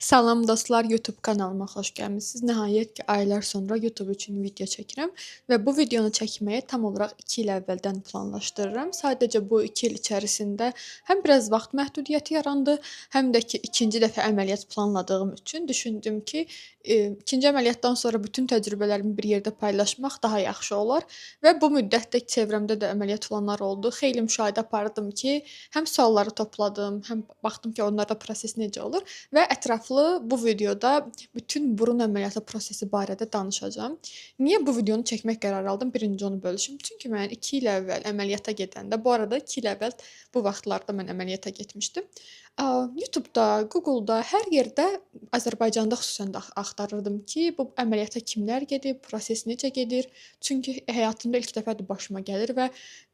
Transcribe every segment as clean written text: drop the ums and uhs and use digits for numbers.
Salam dostlar, YouTube kanalıma xoş gəlmisiniz. Nəhayət ki, aylar sonra YouTube üçün video çəkirəm və bu videonu çəkməyi tam olaraq 2 il əvvəldən planlaşdırıram. Sadəcə bu 2 il içərisində həm biraz vaxt məhdudiyyəti yarandı, həm də ki, ikinci dəfə əməliyyat planladığım üçün düşündüm ki, ikinci əməliyyatdan sonra bütün təcrübələrimi bir yerdə paylaşmaq daha yaxşı olar və bu müddətdə çevrəmdə də əməliyyat olanlar oldu. Xeyli müşahidə apardım ki, həm sualları topladım, həm baxdım ki, onlarda proses necə olur və ətraflı bu videoda bütün burun əməliyyatı prosesi barədə danışacağam. Niyə bu videonu çəkmək qərarı aldım? Birinci onu bölüşüm. Çünki mən 2 il əvvəl əməliyyata gedəndə, bu arada 2 il əvvəl bu vaxtlarda mən əməliyyata getmişdim. YouTube-da, Google-da, hər yerdə Azərbaycanda xüsusən də axtarırdım ki, bu əməliyyata kimlər gedib, proses necə gedir? Çünki həyatımda ilk dəfədir başıma gəlir və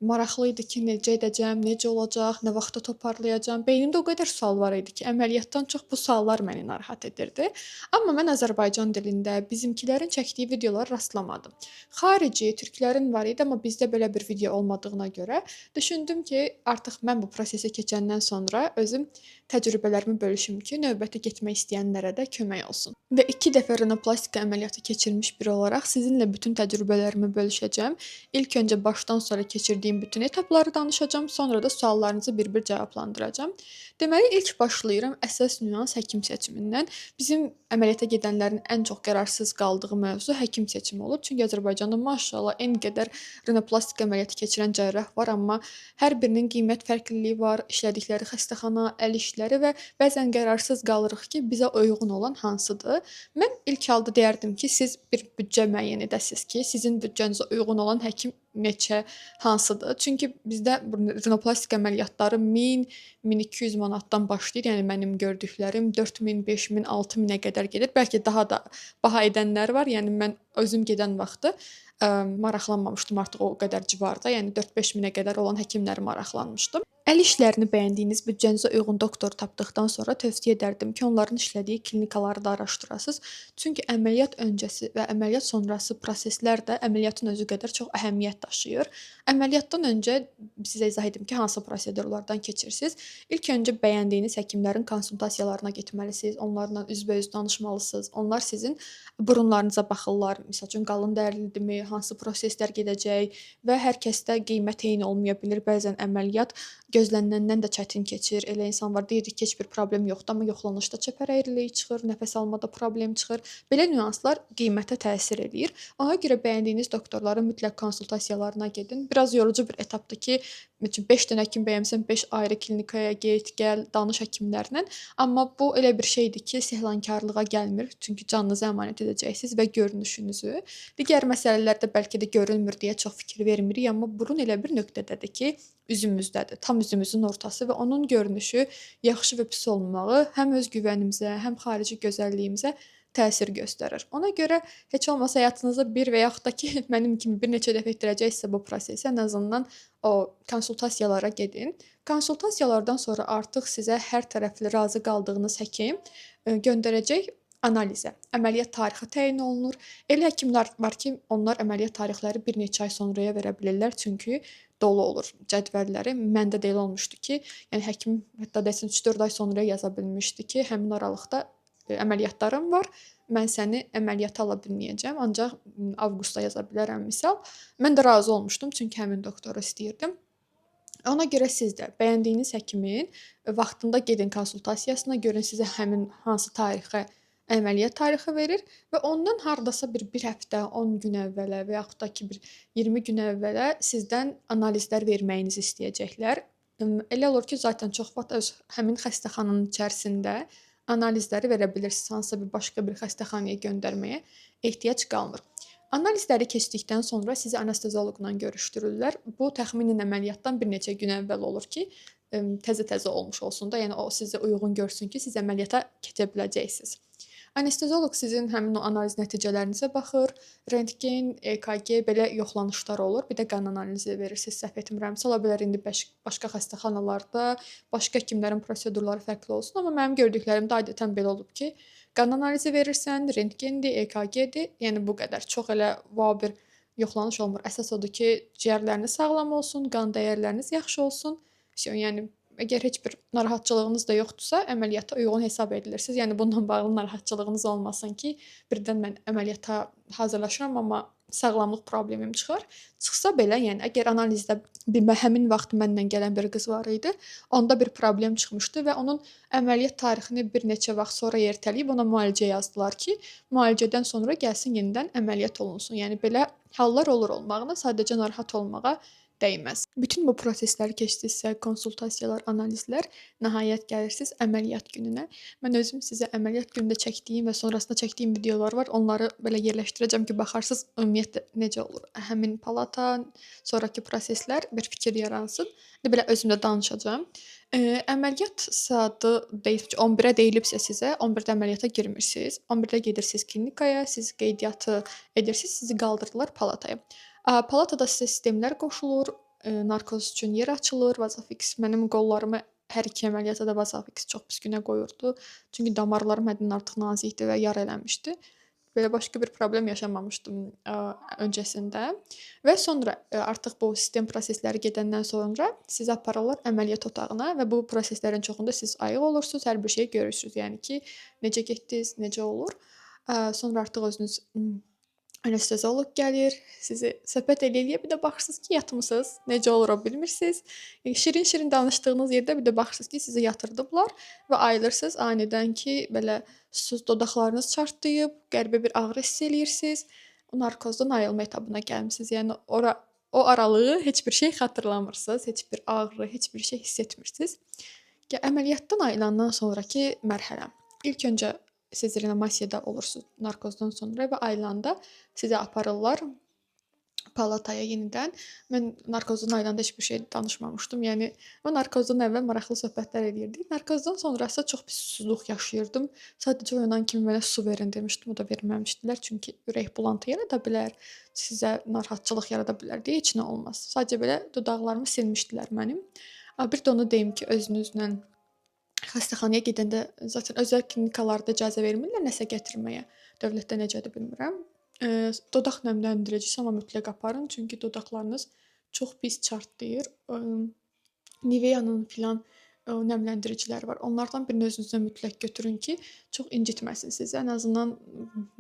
maraqlı idi ki, necə edəcəm, necə olacaq, nə vaxta toparlayacağam. Beynimdə o qədər sual var idi ki, əməliyyatdan çox bu suallar məni narahat edirdi. Amma mən Azərbaycan dilində bizimkilərin çəkdiyi videolara rastlamadım. Xarici, türklərin var idi, amma bizdə belə bir video olmadığına görə düşündüm ki, artıq mən bu prosesi keçəndən sonra özüm təcrübələrimi bölüşüm ki, növbəti getmək istəyənlərə də kömək olsun. Və 2 dəfə rinoplastika əməliyyatı keçirmiş biri olaraq sizinlə bütün təcrübələrimi bölüşəcəm. İlk öncə başdan sonra keçirdiyim bütün etapları danışacağam, sonra da suallarınızı bir-bir cavablandıracağam. Deməli, ilk başlayıram əsas nüans həkim seçimindən. Bizim əməliyyata gedənlərin ən çox qərarsız qaldığı mövzu həkim seçimi olur. Çünki Azərbaycanda maşallah en qədər rinoplastika əməliyyatı keçirən cərrah var, amma hər birinin qiymət fərqliliyi var, işlədikləri xəstəxana, əl işləri və bəzən qərarsız qalırıq ki, bizə uyğun olan hansıdır. Mən ilk halda deyərdim ki, siz bir büdcə müəyyən edəsiniz ki, sizin büdcənizə uyğun olan həkim neçə, hansıdır? Çünki bizdə rinoplastika əməliyyatları 1000-1200 manatdan başlayır. Yəni mənim gördüklərim 4000, 5000, 6000-ə qədər gedir. Bəlkə daha da baha edənlər var. Yəni mən özüm gedən vaxtı maraqlanmamışdım artıq o qədər civarda. Yəni 4-5 minə qədər olan həkimləri maraqlanmışdım. Əl işlərini bəyəndiyiniz, büdcənizə uyğun doktor tapdıqdan sonra tövsiyə edərdim ki, onların işlədiyi klinikaları da araşdırasınız. Çünki əməliyyat öncəsi və əməliyyat sonrası proseslər də əməliyyatın özü qədər çox əhəmiyyət daşıyır. Əməliyyatdan öncə sizə izah edim ki, hansı prosedurlardan keçirsiniz. İlk öncə bəyəndiyiniz həkimlərin konsultasiyalarına getməlisiniz, onlarla üzbəüz danışmalısınız. Onlar sizin burunlarınıza baxırlar. Məsəl üçün qalın dərilidirmi, hansı proseslər gedəcək və hər kəsdə qiymət eyni olmaya bilər. Bəzən əməliyyat gözləniləndən də çətin keçir. Elə insan var, deyir ki, heç bir problem yoxdur, amma yoxlanışda çəpər əyriliyi çıxır, nəfəs almada problem çıxır. Belə nüanslar qiymətə təsir eləyir. Ona görə bəyəndiyiniz doktorların mütləq konsultasiyalarına gedin. Biraz yorucu bir etapdır ki, 5 dənə həkim bəyənsən 5 ayrı klinikaya get, gəl, danış həkimlərlə. Amma bu elə bir şeydir ki, sehlankarlığa gəlmir. Çünki canınızı əmanət edəcəksiniz və görünüşünüzü. Digər məsələlərdə bəlkə də görülmür deyə çox fikir vermirik, amma burun elə bir nöqtədədir ki, üzümüzdədir. Tam üzümüzün ortası və onun görünüşü yaxşı və pis olmağı həm öz güvənimizə, həm xarici gözəlliyimizə təsir göstərir. Ona görə heç olmasa həyatınızda bir və yaxud da ki, mənim kimi bir neçə dəfə etdirəcəksə bu prosesi, ən azından o konsultasiyalara gedin. Konsultasiyalardan sonra artıq sizə hər tərəfli razı qaldığınız həkim göndərəcək analizə. Əməliyyat tarixi təyin olunur. Elə həkimlər var ki, onlar əməliyyat tarixləri bir neçə ay sonraya verə bilirlər, çünki dolu olur cədvəlləri. Məndə də elə olmuşdu ki, yəni həkim hətta desən 3-4 ay sonra yaza bilmişdi ki, həmin aralıqda əməliyyatlarım var. Mən səni əməliyyata ala bilməyəcəm, ancaq avqustda yaza bilərəm misal. Mən də razı olmuşdum, çünki həmin doktoru istəyirdim. Ona görə siz də bəyəndiyiniz həkimin vaxtında gedin konsultasiyasına, görün sizə həmin hansı tarixə əməliyyat tarixi verir və ondan hardasa bir həftə, 10 gün əvvələ və yaxud da ki, bir 20 gün əvvələ sizdən analizlər verməyinizi istəyəcəklər. Elə olur ki, zaten çox vaxt öz həmin xəstəxananın içərisində analizləri verə bilirsiniz. Hansısa bir başqa bir xəstəxanaya göndərməyə ehtiyac qalmır. Analizləri keçdikdən sonra sizi anestezioloqla görüşdürürlər. Bu təxminən əməliyyatdan bir neçə gün əvvəl olur ki, təzə-təzə olmuş olsun da, yəni o sizə uyğun görsün ki, siz əməliyyata keçə biləcəksiniz. Anestezioloq sizin həmin o analiz nəticələrinizə baxır, rentgen, EKG belə yoxlanışlar olur. Bir də qan analizi verirsiniz, səhv etmirəmsə. Ola bilər indi başqa xəstəxanalarda, başqa həkimlərin prosedurları fərqli olsun, amma mənim gördüklərimdə adətən belə olub ki, qan analizi verirsən, rentgendir, EKG-dir, yəni bu qədər. Çox elə wow bir yoxlanış olmur. Əsas odur ki, ciyərləriniz sağlam olsun, qan dəyərləriniz yaxşı olsun. Yəni əgər heç bir narahatçılığınız da yoxdursa, əməliyyata uyğun hesab edilirsiniz. Yəni bununla bağlı narahatçılığınız olmasın ki, birdən mən əməliyyata hazırlaşıram, amma sağlamlıq problemim çıxar. Çıxsa belə, yəni əgər analizdə həmin vaxt məndən gələn bir qız var idi, onda bir problem çıxmışdı və onun əməliyyat tarixini bir neçə vaxt sonra ertələyib ona müalicə yazdılar ki, müalicədən sonra gəlsin yenidən əməliyyat olunsun. Yəni belə hallar olur olmağına, sadəcə narahat olmağa dəyməz. Bütün bu prosesləri keçdinizsə, konsultasiyalar, analizlər, nəhayət gəlirsiniz əməliyyat gününə. Mən özüm sizə əməliyyat günündə çəkdiyim və sonrasında çəkdiyim videolar var. Onları belə yerləşdirəcəm ki, baxarsınız ümumiyyətlə necə olur. Həmin palata, sonrakı proseslər bir fikir yaransın. Belə özüm də danışacağam. Əməliyyat saatı deyib ki, 11-ə deyilibsə sizə, 11-də əməliyyata girmirsiniz. 11-də gedirsiniz klinikaya, siz qeydiyyatı edirsiniz, sizi qaldırırlar palataya. Palatada sizə sistemlər qoşulur, narkoz üçün yer açılır, Vasofiks mənim qollarımı hər iki əməliyyata da Vasofiks çox pis günə qoyurdu. Çünki damarlarım həddindən artıq nazikdir və yara eləmişdi. Belə başqa bir problem yaşamamışdım öncəsində. Və sonra artıq bu sistem prosesləri gedəndən sonra sizi aparırlar əməliyyat otağına və bu proseslərin çoxunda siz ayıq olursunuz, hər bir şeyi görürsünüz. Yəni ki, necə getdiniz, necə olur. Sonra artıq özünüz anestezioloq gəlir, sizi söhbət eləyə bir də baxırsınız ki, yatmısınız. Necə olur o bilmirsiniz. Şirin-şirin danışdığınız yerdə bir də baxırsınız ki, sizi yatırdıblar və ayılırsınız anidən ki, belə susuz dodaqlarınız çartlayıb, qəribə bir ağrı hiss eləyirsiniz. Narkozdan ayılma etabına gəlmisiniz. Yəni o aralığı heç bir şey xatırlamırsınız, heç bir ağrı, heç bir şey hiss etmirsiniz. Əməliyyatdan ayılandan sonrakı mərhələ. İlk öncə siz reanimasiyada olursunuz narkozdan sonra və ayılanda sizi aparırlar palataya yenidən. Mən narkozdan ayılanda heç bir şey danışmamışdım. Yəni o narkozdan əvvəl maraqlı söhbətlər edirdik. Narkozdan sonrası çox pis susuzluq yaşayırdım. Sadəcə oyanan kimi mənə su verin demişdim, o da verməmişdilər. Çünki ürək bulantı yarada bilər, sizə narahatçılıq yarada bilər deyə heç nə olmaz. Sadəcə belə dodaqlarımı silmişdilər mənim. Bir də onu deyim ki, özünüzlə xəstəxanaya gedəndə zaten özəl klinikalarda icazə vermirlər nəsə gətirməyə. Dövlətdə necədir bilmirəm. Dodaq nəmləndiricisi amma mütləq aparın, çünki dodaqlarınız çox pis çartlayır. Nivea'nın filan nəmləndiriciləri var. Onlardan birini özünüzə mütləq götürün ki, çox incitməsin sizi. Ən azından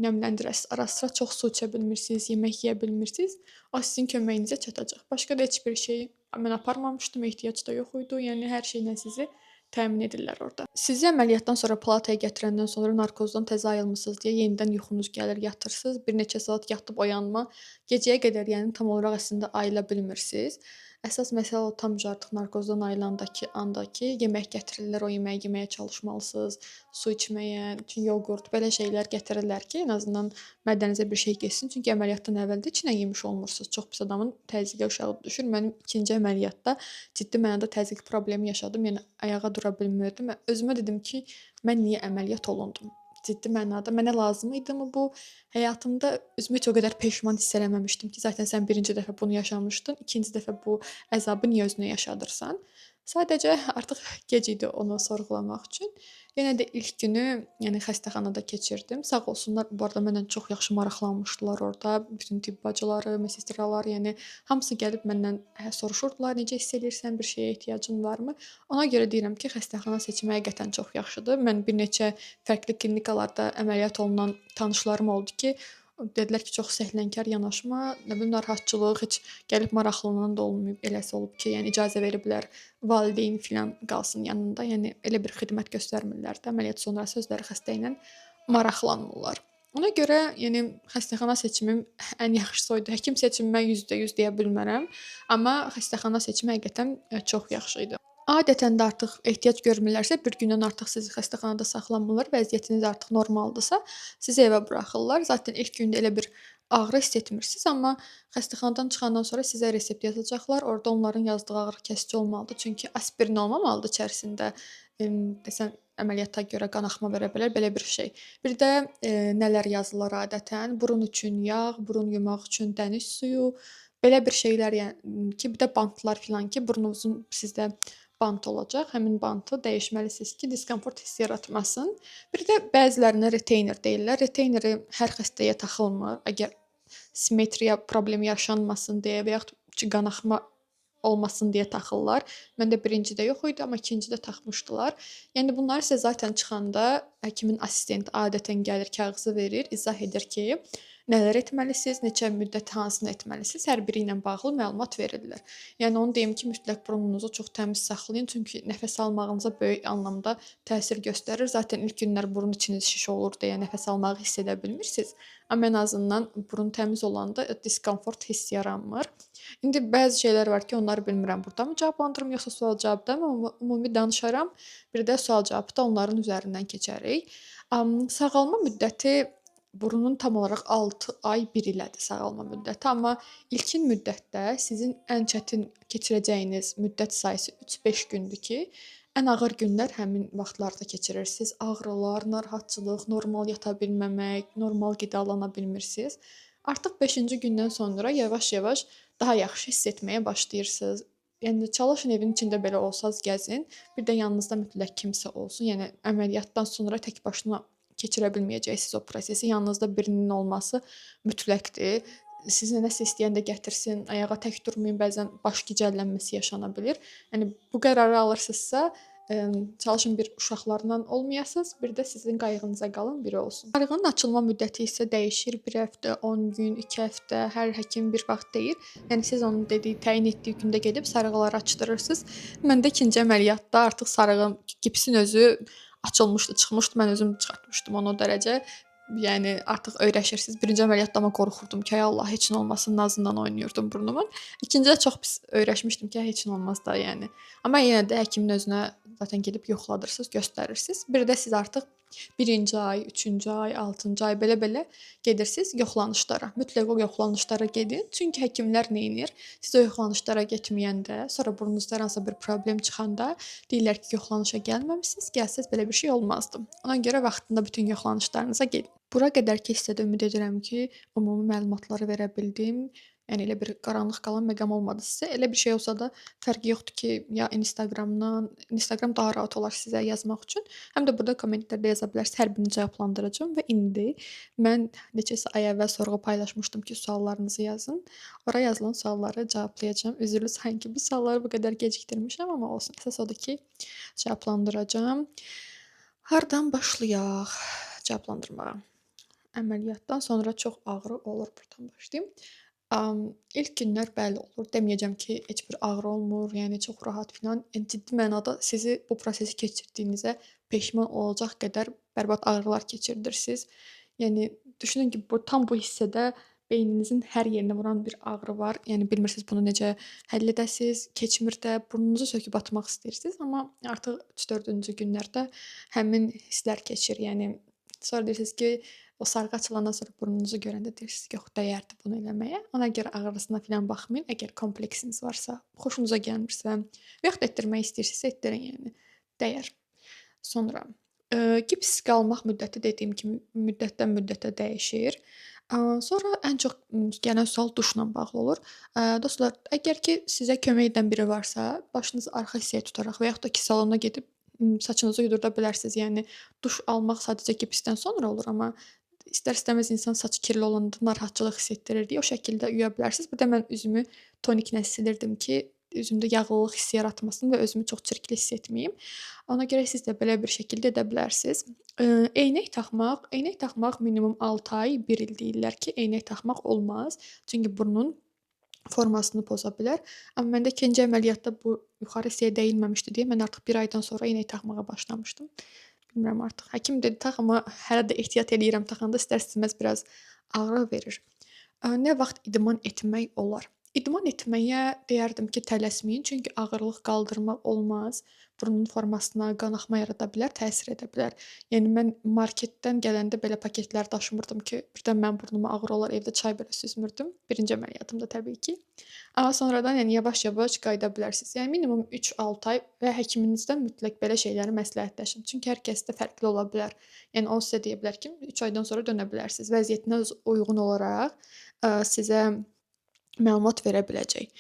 nəmləndirəsiz. Ara-sıra çox su içə bilmirsiniz, yemək yeyə bilmirsiniz. O sizin köməyinizə çatacaq. Başqa da heç bir şey mən aparmamışdım, ehtiyac da yox idi. Yəni hər şeylə sizi təmin edirlər orada. Sizi əməliyyatdan sonra palataya gətirəndən sonra narkozdan təzə ayılmısınız deyə yenidən yuxunuz gəlir, yatırsınız. Bir neçə saat yatıb oyanma, gecəyə qədər yəni tam olaraq əslində ayıla bilmirsiniz. Əsas məsələ o tam artıq narkozdan ayılandakı andakı yemək gətirirlər, o yeməyi yeməyə çalışmalısınız, su içməyə, yoğurt, belə şeylər gətirirlər ki, ən azından mədənizə bir şey getsin. Çünki əməliyyatdan əvvəl də heç nə yemiş olmursunuz. Çox pis adamın təzyiqə uşağı düşür. Mənim ikinci əməliyyatda ciddi mənada təzyiq problemi yaşadım. Yəni ayağa dura bilmirdim. Özümə dedim ki, mən niyə əməliyyat olundum? Ciddi mənada mənə lazım idimi bu? Həyatımda özümü heç o qədər peşman hiss eləməmişdim ki, zaten sən birinci dəfə bunu yaşamışdın, ikinci dəfə bu əzabı niyə özünə yaşadırsan? Sadəcə artıq gec idi onu sorğulamaq üçün. Yenə də ilk günü, yəni xəstəxanada keçirdim. Sağ olsunlar, bu arada mənlə çox yaxşı maraqlanmışdılar orada. Bütün tibb bacıları, medsestralar, yəni hamısı gəlib məndən soruşurdular, necə hiss eləyirsən, bir şeyə ehtiyacın varmı? Ona görə deyirəm ki, xəstəxana seçimi həqiqətən çox yaxşıdır. Mən bir neçə fərqli klinikalarda əməliyyat olunan tanışlarım oldu ki, dedilər ki, çox səhlənkar yanaşma, nə bilim narahatçılıq, heç gəlib maraqlanan da olmayıb, eləsi olub ki, yəni icazə veriblər valideyn filan qalsın yanında. Yəni elə bir xidmət göstərmirlər də. Əməliyyat sonrası özləri xəstə ilə maraqlanmırlar. Ona görə, yəni xəstəxana seçimim ən yaxşısı oydu. Həkim seçimimə %100 deyə bilmərəm, amma xəstəxana seçimi həqiqətən çox yaxşı idi. Adətən də artıq ehtiyac görmürlərsə, bir gündən artıq sizi xəstəxanada saxlamırlar, vəziyyətiniz artıq normaldırsa, sizi evə buraxırlar. Zaten ilk gündə elə bir ağrı hiss etmirsiniz, amma xəstəxanadan çıxandan sonra sizə resept yazacaqlar. Orada onların yazdığı ağrı kəsici olmalıdır. Çünki aspirin olmamalıdır içərisində. Desən əməliyyata görə qanaxma verə bilər, belə bir şey. Bir də nələr yazılır adətən? Burun üçün yağ, burun yumaq üçün dəniz suyu, belə bir şeylər, yəni ki, bir də bantlar filan ki, burnunuzun sizdə bant olacaq. Həmin bantı dəyişməlisiniz ki, diskomfort hissi yaratmasın. Bir də bəzilərinə reteyner deyirlər. Reteyneri hər xəstəyə taxılmır. Əgər simmetriya problemi yaşanmasın deyə və yaxud ki, qanaxma olmasın deyə taxırlar. Məndə birincidə yox idi, amma ikincidə taxmışdılar. Yəni bunları sizə zaten çıxanda həkimin assistenti adətən gəlir, kağızı verir, izah edir ki, nələr etməlisiniz, neçə müddət hansını etməlisiniz, hər biri ilə bağlı məlumat verilir. Yəni onu deyim ki, mütləq burnunuzu çox təmiz saxlayın, çünki nəfəs almağınıza böyük anlamda təsir göstərir. Zaten ilk günlər burun içiniz şiş olur deyə nəfəs almağı hiss edə bilmirsiniz. Amma ən azından burun təmiz olanda diskomfort hiss yaranmır. İndi bəzi şeylər var ki, onları bilmirəm burda mı cavablandırım, yoxsa sual-cavabda mı? Ümumi danışaram. Bir də sual-cavabda onların üzərindən keçərik. Sağalma müddəti burunun tam olaraq 6 ay 1 ilədir sağalma müddəti, amma ilkin müddətdə sizin ən çətin keçirəcəyiniz müddət sayısı 3-5 gündür ki, ən ağır günlər həmin vaxtlarda keçirirsiniz. Ağrılar, narahatçılıq, normal yata bilməmək, normal qidalana bilmirsiniz. Artıq 5-ci gündən sonra yavaş-yavaş daha yaxşı hiss etməyə başlayırsınız. Yəni çalışın evin içində belə olsanız gəzin. Bir də yanınızda mütləq kimsə olsun. Yəni əməliyyatdan sonra tək başına keçirə bilməyəcəksiniz o prosesi. Yanınızda birinin olması mütləqdir. Sizə nəsə istəyən də gətirsin, ayağa tək durmayın. Bəzən baş gicəllənməsi yaşana bilir. Yəni bu qərarı alırsınızsa, çalışın bir uşaqlarla olmayasınız, bir də sizin qayğınıza qalan biri olsun. Sarğının açılma müddəti isə dəyişir. 1 həftə, 10 gün, 2 həftə, hər həkim bir vaxt deyir. Yəni siz onun dediyi, təyin etdiyi gündə gedib sarğıları açdırırsınız. Məndə ikinci əməliyyatda artıq sarğım, gipsin özü açılmışdı, çıxmışdı. Mən özüm çıxartmışdım onu o dərəcə. Yəni artıq öyrəşirsiniz. Birinci əməliyyatda amma qorxurdum ki, ay Allah, heç nə olmasın, nazından oynayırdım burnumun. İkincidə çox pis öyrəşmişdim ki, heç nə olmaz da, yəni. Amma yenə də həkimin özünə zaten gedib yoxladırsınız, göstərirsiniz. Bir də siz artıq 1-ci ay, 3-cü ay, 6-cı ay belə-belə gedirsiniz yoxlanışlara. Mütləq o yoxlanışlara gedin. Çünki həkimlər nə edir? Siz o yoxlanışlara getməyəndə, sonra burnunuzda hər hansı bir problem çıxanda deyirlər ki, yoxlanışa gəlməmisiniz, gəlsəz belə bir şey olmazdı. Ona görə vaxtında bütün yoxlanışlarınıza gedin. Bura qədər keçsə də ümid edirəm ki, ümumi məlumatları verə bildim. Yəni elə bir qaranlıq qalan məqam olmadı sizə. Elə bir şey olsa da fərqi yoxdur ki, ya Instagram daha rahat olar sizə yazmaq üçün. Həm də burada kommentlərdə yaza bilərsiniz. Hər birini cavablandıracağam və indi mən neçəsə ay əvvəl sorğu paylaşmışdım ki, suallarınızı yazın. Ora yazılan sualları cavablayacağam. Üzrlü sanki bu sualları bu qədər gecikdirmişəm, amma olsun. Əsas odur ki, cavablandıracağam. Hardan başlayaq cavablandırmağa? Əməliyyatdan sonra çox ağrı olur. Buradan başlayım. İlk günlər bəli olur. Deməyəcəm ki, heç bir ağrı olmur, yəni çox rahat filan. Yəni ciddi mənada sizi bu prosesi keçirdiyinizə peşman olacaq qədər bərbad ağrılar keçirirsiniz. Yəni düşünün ki, tam bu hissədə beyninizin hər yerinə vuran bir ağrı var. Yəni bilmirsiniz bunu necə həll edəsiniz, keçmir də, burnunuzu söküb atmaq istəyirsiniz, amma artıq 3-4-cü günlərdə həmin hisslər keçir. Yəni sonra deyirsiniz ki, o sarğı açılandan sonra burnunuzu görəndə deyirsiniz ki, yox, dəyərdi bunu eləməyə. Ona görə ağrısına filan baxmayın. Əgər kompleksiniz varsa, xoşunuza gəlmirsə və yaxud etdirmək istəyirsinizsə etdirin, yəni dəyər. Sonra gips qalmaq müddəti dediyim kimi müddətdən müddətə dəyişir. Sonra ən çox gələn sual duşla bağlı olur. Dostlar, əgər ki sizə kömək edən biri varsa, başınızı arxa hissəyə tutaraq və yaxud da ki salona gedib saçınızı yudurda bilərsiniz. Yəni duş almaq sadəcə gipsdən sonra olur, amma istər-istəməz insan saçı kirli olanda narahatçılıq hiss etdirir deyə o şəkildə yuya bilərsiniz. Bir də mən üzümü toniklə silirdim ki, üzümdə yağlılıq hissi yaratmasın və özümü çox çirkli hiss etməyim. Ona görə siz də belə bir şəkildə edə bilərsiniz. Eynək taxmaq minimum 6 ay, 1 il deyirlər ki, eynək taxmaq olmaz. Çünki burnun formasını poza bilər. Amma məndə ikinci əməliyyatda bu yuxarı hissəyə dəyilməmişdi deyə mən artıq 1 aydan sonra eynək taxmağa başlamışdım. Bilmirəm artıq. Həkim dedi tax, amma hələ də ehtiyat eləyirəm. Taxanda istər-istəməz biraz ağrı verir. Nə vaxt idman etmək olar? İdman etməyə deyərdim ki, tələsməyin, çünki ağırlıq qaldırmaq olmaz. Burnun formasına qanaxma yarada bilər, təsir edə bilər. Yəni mən marketdən gələndə belə paketlər daşımırdım ki, birdən mən burnuma ağrı olar, evdə çay belə süzmürdüm. Birinci əməliyyatımda təbii ki. Amma sonradan yəni yavaş-yavaş qayıda bilərsiniz. Yəni minimum 3-6 ay və həkiminizdən mütləq belə şeyləri məsləhətləşin. Çünki hər kəsdə fərqli ola bilər. Yəni o sizə deyə bilər ki, 3 aydan sonra dönə bilərsiniz. Vəziyyətinə uyğun olaraq sizə məlumat verə biləcək.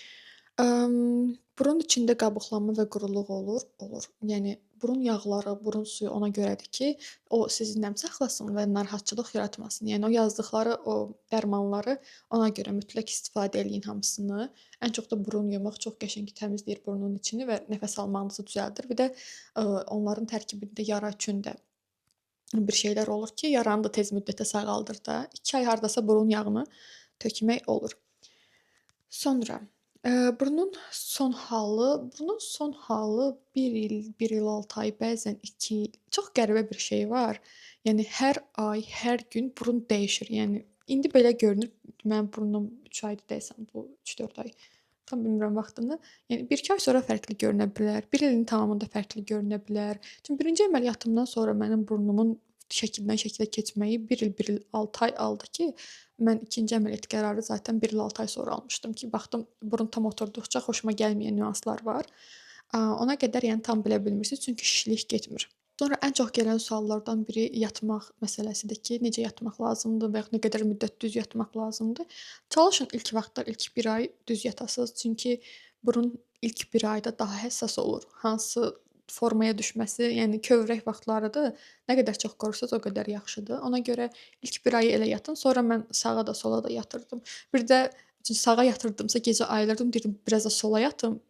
Burun içində qabıqlanma və quruluq olur, olur. Yəni burun yağları, burun suyu ona görədir ki, o sizi nəm saxlasın və narahatçılıq yaratmasın. Yəni o yazdıqları o dərmanları ona görə mütləq istifadə eləyin hamısını. Ən çox da burun yumaq çox qəşəng təmizləyir burnun içini və nəfəs almağınızı düzəldir. Bir də onların tərkibində yara üçün də bir şeylər olur ki, yaranı da tez müddətdə sağaldır da. 2 ay hardasa burun yağını tökmək olur. Sonra, burnun son halı 1 il, 6 ay, bəzən 2 il. Çox qəribə bir şey var. Yəni hər ay, hər gün burun dəyişir. Yəni indi belə görünür, mənim burnum 3 aydır deyəsən bu 3-4 ay. Tam bilmirəm vaxtını. Yəni 1-2 ay sonra fərqli görünə bilər. 1 ilin tamamında fərqli görünə bilər. Çünki birinci əməliyyatımdan sonra mənim burnumun şəkildən şəklə keçməyi 1 il, 6 ay aldı ki, mən ikinci əməliyyat qərarı zaten 1 il 6 ay sonra almışdım ki, baxdım burun tam oturduqca xoşuma gəlməyən nüanslar var. Ona qədər yəni tam bilə bilmirsiniz, çünki şişlik getmir. Sonra ən çox gələn suallardan biri yatmaq məsələsidir ki, necə yatmaq lazımdır və ya nə qədər müddət düz yatmaq lazımdır. Çalışın ilk vaxtlar, ilk 1 ay düz yatasınız, çünki burun ilk 1 ayda daha həssas olur. Hansı formaya düşməsi, yəni kövrək vaxtlarıdır. Nə qədər çox qorursanız o qədər yaxşıdır. Ona görə ilk 1 ayı elə yatın, sonra mən sağa da sola da yatırdım. Bir də sağa yatırdımsa gecə ayılırdım, deyirdim biraz da sola yatım,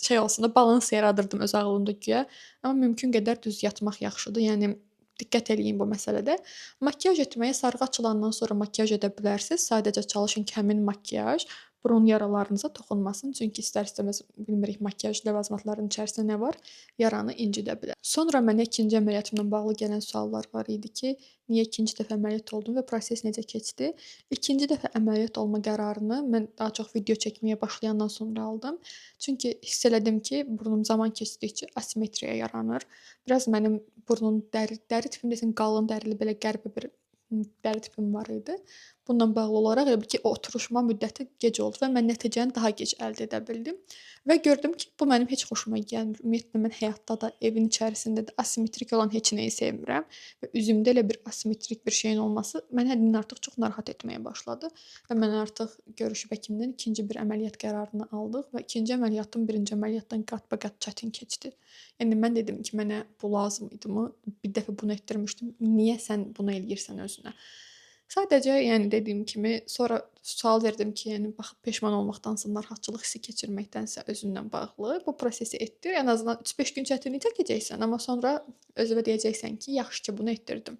şey olsun da balans yaradırdım öz ağlımda güya. Amma mümkün qədər düz yatmaq yaxşıdır. Yəni diqqət eləyin bu məsələdə. Makiyaj etməyə sarğı açılandan sonra makiyaj edə bilərsiniz. Sadəcə çalışın ki, həmin makiyaj burun yaralarınıza toxunmasın. Çünki istər-istəməz bilmirik makiyaj ləvazimatlarının içərisində nə var, yaranı incidə bilər. Sonra mənə ikinci əməliyyatımla bağlı gələn suallar var idi ki, niyə ikinci dəfə əməliyyat oldum və proses necə keçdi? İkinci dəfə əməliyyat olma qərarını mən daha çox video çəkməyə başlayandan sonra aldım. Çünki hiss elədim ki, burnum zaman keçdikcə asimetriya yaranır. Biraz mənim burnun dəri tipim desəm qalın dərili belə qəribə bir dəri tipim var idi. Bununla bağlı olaraq elə bil ki, oturuşma müddəti gec oldu və mən nəticəni daha gec əldə edə bildim və gördüm ki, bu mənim heç xoşuma gəlmir. Ümumiyyətlə mən həyatda da, evin içərisində də asimetrik olan heç nəyi sevmirəm və üzümdə elə bir asimetrik bir şeyin olması məni həddindən artıq çox narahat etməyə başladı və mən artıq görüşüb həkimdən ikinci bir əməliyyat qərarını aldıq və ikinci əməliyyatım birinci əməliyyatdan qat-baqat çətin keçdi. Yəni mən dedim ki, mənə bu lazım idimi? Bir dəfə bunu etdirmişdim. Niyə sən bunu eləyirsən özünə? Sadəcə, yəni dediyim kimi, sonra sual verdim ki, yəni baxıb peşman olmaqdansa, narahatçılıq hissi keçirməkdənsə özünlə bağlı bu prosesi etdir. Ən azından 3-5 gün çətinlik çəkəcəksən, amma sonra özünə deyəcəksən ki, yaxşı ki, bunu etdirdim.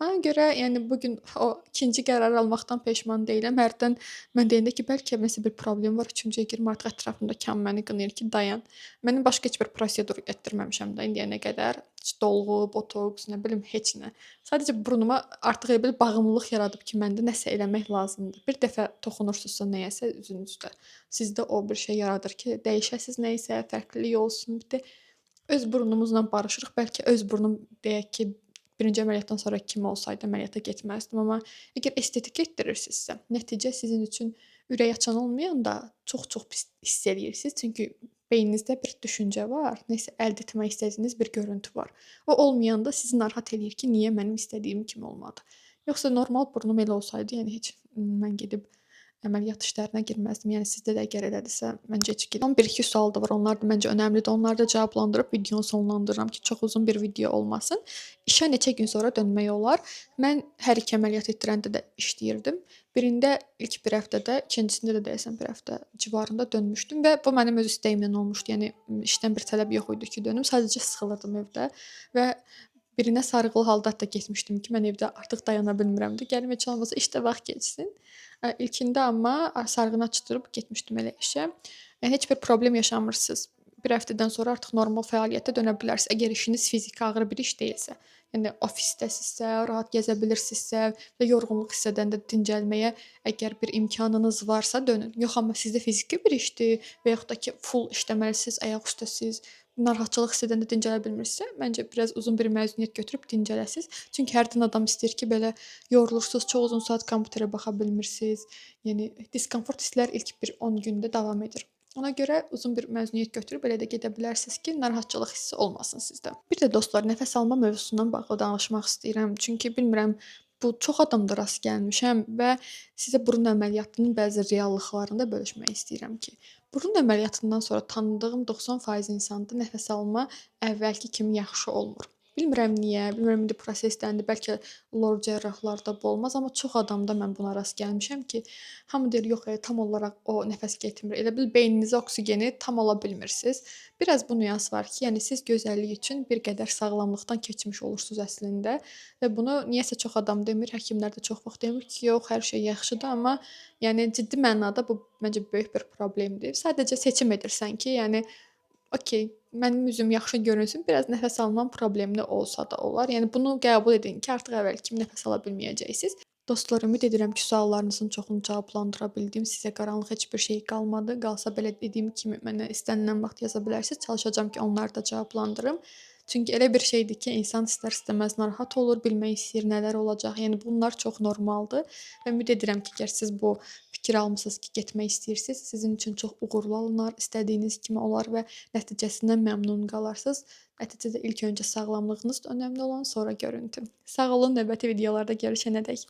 Ona görə, yəni bu gün o ikinci qərar almaqdan peşman deyiləm. Hərdən mən deyəndə ki, bəlkə nəsə bir problem var, üçüncüyə girim, artıq ətrafımdakı məni qınayır ki, dayan. Mənim başqa heç bir prosedur etdirməmişəm də indiyənə qədər. Heç dolğu, botoks, nə bilim, heç nə. Sadəcə burnuma artıq elə bil bağımlılıq yaradıb ki, məndə nəsə eləmək lazımdır. Bir dəfə toxunursunuzsa nəyəsə üzünüzdə, sizdə o bir şey yaradır ki, dəyişəsiz nəyisə, fərqlilik olsun. Bir də öz burnumuzla barışırıq. Bəlkə öz burnum deyək ki, birinci əməliyyatdan sonra kimi olsaydı əməliyyata getməzdim, amma əgər estetik etdirirsinizsə, nəticə sizin üçün ürək açan olmayanda çox-çox pis hiss eləyirsiniz. Çünki beyninizdə bir düşüncə var, nəsə əldə etmək istədiyiniz bir görüntü var. O olmayanda sizi narahat eləyir ki, niyə mənim istədiyim kimi olmadı? Yoxsa normal burnum elə olsaydı, yəni heç mən gedib əməliyyat işlərinə girməzdim. Yəni sizdə də əgər elədisə, məncə heç gedin. 1-2 sual da var. Onlar da məncə önəmlidir. Onları da cavablandırıb videonu sonlandırıram ki, çox uzun bir video olmasın. İşə neçə gün sonra dönmək olar. Mən hər iki əməliyyat etdirəndə də işləyirdim. Birində ilk bir həftədə, ikincisində də deyəsən bir həftə civarında dönmüşdüm və bu mənim öz istəyimlə olmuşdu. Yəni işdən bir tələb yox idi ki, dönüm. Sadəcə sıxılırdım evdə və birinə sarğılı halda hətta getmişdim ki, mən evdə artıq dayana bilmirəm də. Gəlim heç olmasa işdə vaxt keçsin. İlkində amma sarğını açdırıb getmişdim elə işə. Yəni heç bir problem yaşamırsınız. Bir həftədən sonra artıq normal fəaliyyətə dönə bilərsiniz. Əgər işiniz fiziki ağır bir iş deyilsə. Yəni ofisdəsinizsə, rahat gəzə bilirsinizsə və yorğunluq hiss edəndə dincəlməyə əgər bir imkanınız varsa dönün. Yox, amma sizdə fiziki bir işdir və yaxud da ki, full işləməlisiniz, ayaq üstəsiz, narahatçılıq hiss edəndə dincələ bilmirsinizsə, məncə biraz uzun bir məzuniyyət götürüb dincələsiz. Çünki hərdən adam istəyir ki, belə yorulursunuz, çox uzun saat kompüterə baxa bilmirsiniz. Yəni diskomfort hisslər ilk bir 10 gündə davam edir. Ona görə uzun bir məzuniyyət götürüb elə də gedə bilərsiniz ki, narahatçılıq hissi olmasın sizdə. Bir də dostlar, nəfəs alma mövzusundan bağlı danışmaq istəyirəm. Çünki bilmirəm, bu çox adamda rast gəlmişəm və sizə burun əməliyyatının bəzi reallıqlarını da bölüşmək istəyirəm ki, Burun əməliyyatından sonra tanıdığım 90% insanda nəfəs alma əvvəlki kimi yaxşı olmur. Bilmirəm niyə, bilmirəm indi prosesdəndir, bəlkə lor cərrahlarda bu olmaz, amma çox adamda mən buna rast gəlmişəm ki, hamı deyir yox, tam olaraq o nəfəs getmir. Elə bil beyninizə oksigeni tam ala bilmirsiniz. Biraz bu nüans var ki, yəni siz gözəllik üçün bir qədər sağlamlıqdan keçmiş olursunuz əslində və bunu niyəsə çox adam demir, həkimlər də çox vaxt demir ki, yox, hər şey yaxşıdır, amma yəni ciddi mənada bu məncə böyük bir problemdir. Sadəcə seçim edirsən ki, yəni okey, mənim üzüm yaxşı görünsün, biraz nəfəs almam problemli olsa da olar. Yəni bunu qəbul edin ki, artıq əvvəlki kimi nəfəs ala bilməyəcəksiniz. Dostlar, ümid edirəm ki, suallarınızın çoxunu cavablandıra bildim. Sizə qaranlıq heç bir şey qalmadı. Qalsa belə dediyim kimi mənə istənilən vaxt yaza bilərsiniz. Çalışacağam ki, onları da cavablandırım. Çünki elə bir şeydir ki, insan istər-istəməz narahat olur, bilmək istəyir nələr olacaq. Yəni bunlar çox normaldır və ümid edirəm ki, əgər siz bu fikir almısınız ki, getmək istəyirsiniz, sizin üçün çox uğurlu alınar, istədiyiniz kimi olar və nəticəsindən məmnun qalarsınız. Nəticədə ilk öncə sağlamlığınız önəmli olan, sonra görüntü. Sağ olun, növbəti videolarda görüşənədək.